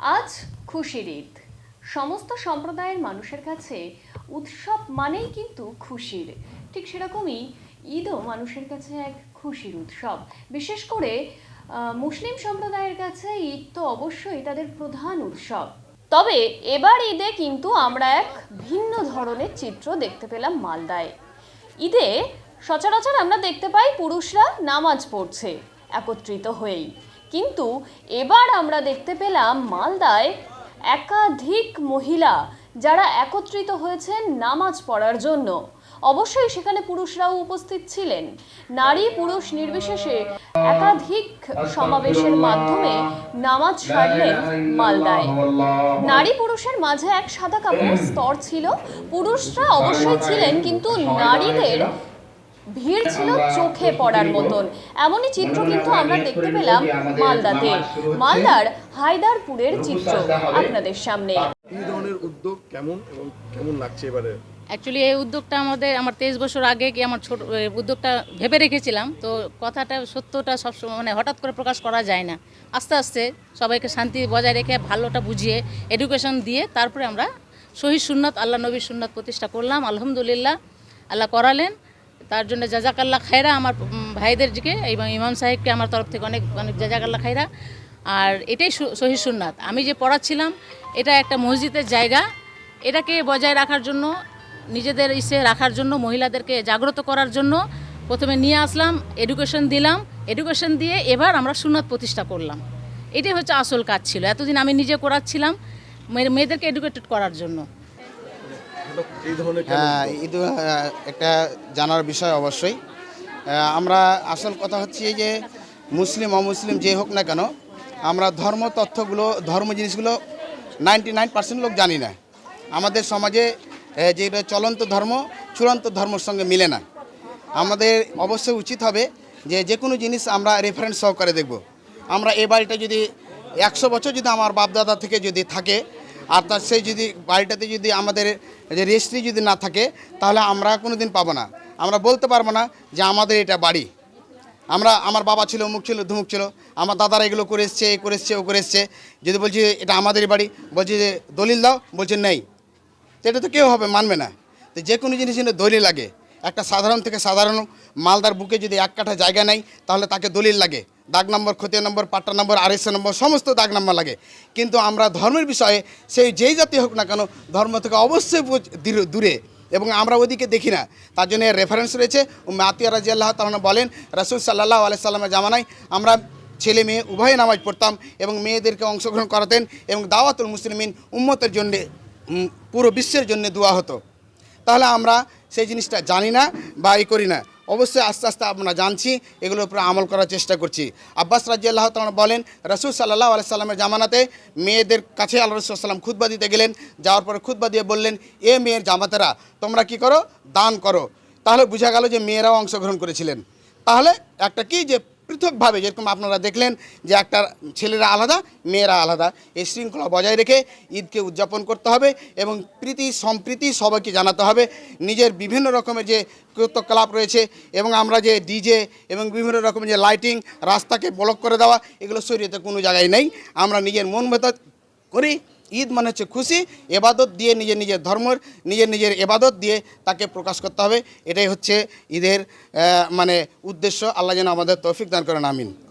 আজ খুশির ঈদ। সমস্ত সম্প্রদায়ের মানুষের কাছে উৎসব মানেই কিন্তু খুশির। ঠিক সেরকমই ঈদও মানুষের কাছে এক খুশির উৎসব। বিশেষ করে মুসলিম সম্প্রদায়ের কাছে ঈদ তো অবশ্যই তাদের প্রধান উৎসব। তবে এবার ঈদে কিন্তু আমরা এক ভিন্ন ধরনের চিত্র দেখতে পেলাম মালদায়। ঈদে সচরাচর আমরা দেখতে পাই পুরুষরা নামাজ পড়ছে একত্রিত হয়েই, কিন্তু এবার আমরা দেখতে পেলাম মালদায় একাধিক মহিলা যারা একত্রিত হয়েছেন নামাজ পড়ার জন্য। অবশ্যই সেখানে পুরুষরাও উপস্থিত ছিলেন। নারী পুরুষ নির্বিশেষে একাধিক সমাবেশের মাধ্যমে নামাজ সারলেন মালদায়। নারী পুরুষের মাঝে এক সাদা কাপড় স্তর ছিল। পুরুষরা অবশ্যই ছিলেন, কিন্তু নারীদের ভিড় ছিল চোখে পড়ার মতন। এমনই চিত্র কিন্তু আমরা দেখতে পেলাম মালদাতে। মালদার হায়দারপুরের চিত্র আপনাদের সামনে। এই ধরনের উদ্যোগ কেমন এবং কেমন লাগছে এবারে? অ্যাকচুয়ালি এই উদ্যোগটা আমার 23 বছর আগে কি আমার ছোট উদ্যোগটা ভেবে রেখেছিলাম। তো কথাটা সত্যটা সবসময় মানে হঠাৎ করে প্রকাশ করা যায় না। আস্তে আস্তে সবাইকে শান্তি বজায় রেখে ভালোটা বুঝিয়ে এডুকেশন দিয়ে তারপরে আমরা শহীদ সুন্নাত আল্লাহ নবীর সুন্নাত প্রতিষ্ঠা করলাম। আলহামদুলিল্লাহ, আল্লাহ করালেন। তার জন্য জাজাকাল্লাহ খায়রা আমার ভাইদেরকে এবং ইমাম সাহেবকে আমার তরফ থেকে অনেক অনেক জাজাকাল্লাহ খায়রা। আর এটাই শহীদ সুন্নাত। আমি যে পড়াচ্ছিলাম এটা একটা মসজিদের জায়গা, এটাকে বজায় রাখার জন্য, নিজেদের ইসে রাখার জন্য, মহিলাদেরকে জাগ্রত করার জন্য প্রথমে নিয়ে আসলাম, এডুকেশন দিলাম। এডুকেশন দিয়ে এবার আমরা সুন্নাত প্রতিষ্ঠা করলাম। এটাই হচ্ছে আসল কাজ ছিল। এতদিন আমি নিজে করাচ্ছিলাম মেয়েদেরকে এডুকেটেড করার জন্য। হ্যাঁ, ঈদ একটা জানার বিষয় অবশ্যই। আমরা আসল কথা হচ্ছে যে মুসলিম অমুসলিম যে হোক না কেন, আমরা ধর্ম তথ্যগুলো, ধর্ম জিনিসগুলো 99% লোক জানি না। আমাদের সমাজে যেটা চলন্ত ধর্ম চূড়ান্ত ধর্মের সঙ্গে মিলে না। আমাদের অবশ্যই উচিত হবে যে কোনো জিনিস আমরা রেফারেন্স সহকারে দেখব। আমরা এ বাড়িটা যদি 100 বছর যদি আমার বাপদাদা থেকে যদি থাকে, আর তার সেই যদি বাড়িটাতে যদি আমাদের যে রেজিস্ট্রি যদি না থাকে, তাহলে আমরা কোনো দিন পাবো না। আমরা বলতে পারবো না যে আমাদের এটা বাড়ি। আমার বাবা ছিল, অমুক ছিল, ধুমুক ছিল, আমার দাদারা এগুলো করে এসছে, এ করে এসছে, ও করে এসছে। যদি বলছি এটা আমাদেরই বাড়ি, বলছি যে দলিল দাও, বলছে নেই, তো এটা তো কেউ হবে মানবে না। তো যে কোনো জিনিস কিন্তু দলিল লাগে। একটা সাধারণ থেকে সাধারণ মালদার বুকে যদি 1 কাঠা জায়গা নেই, তাহলে তাকে দলিল লাগে। দাগ নম্বর, খতিয়া নম্বর, পাট্টা নম্বর, RSA নম্বর, সমস্ত দাগ নম্বর লাগে। কিন্তু আমরা ধর্মের বিষয়ে সেই যেই জাতি হোক না কেন, ধর্ম থেকে অবশ্যই দূরে, এবং আমরা ওদিকে দেখি না। তার জন্য রেফারেন্স রয়েছে। আতিয়া রাদিয়াল্লাহু তাআলা বলেন, রাসূল সাল্লাল্লাহু আলাইহি সাল্লামের জামানায় আমরা ছেলে মেয়ে উভয়ে নামাজ পড়তাম এবং মেয়েদেরকে অংশগ্রহণ করাতেন, এবং দাওয়াতুল মুসলিমিন উম্মতের জন্যে, পুরো বিশ্বের জন্য দোয়া হতো। তাহলে আমরা সেই জিনিসটা জানি না বা করি না। অবশ্যই আস্তে আস্তে আমরা জানছি, এগুলোর উপরে আমল করার চেষ্টা করছি। আব্বাস রাদিয়াল্লাহু তাআলা বলেন, রাসূল সাল্লাল্লাহু আলাইহি সাল্লামের জামানাতে মেয়েদের কাছে আল্লাহ রাসূল সাল্লাল্লাহু আলাইহি ওয়াসাল্লাম খুতবা দিতে গেলেন। যাওয়ার পরে খুতবা দিয়ে বললেন, এ মেয়ের জামাতেরা, তোমরা কি করো? দান করো। তাহলে বোঝা গেল যে মেয়েরাও অংশগ্রহণ করেছিলেন। তাহলে একটা কি যে পৃথকভাবে, যেরকম আপনারা দেখলেন যে একটা ছেলেরা আলাদা, মেয়েরা আলাদা, এই শৃঙ্খলা বজায় রেখে ঈদকে উদযাপন করতে হবে এবং প্রীতি সম্প্রীতি সবাইকে জানাতে হবে। নিজের বিভিন্ন রকমের যে ক্রিয়াকলাপ রয়েছে এবং আমরা যে ডিজে এবং বিভিন্ন রকমের যে লাইটিং, রাস্তাকে ব্লক করে দেওয়া, এগুলো শরীয়তে কোনো জায়গায় নেই। আমরা নিজের মন মতো করি। ঈদ মানে হচ্ছে খুশি, এবাদত দিয়ে নিজের ধর্মের নিজের এবাদত দিয়ে তাকে প্রকাশ করতে হবে। এটাই হচ্ছে ঈদের মানে উদ্দেশ্য। আল্লাহ যেন আমাদের তৌফিক দান করেন, আমিন।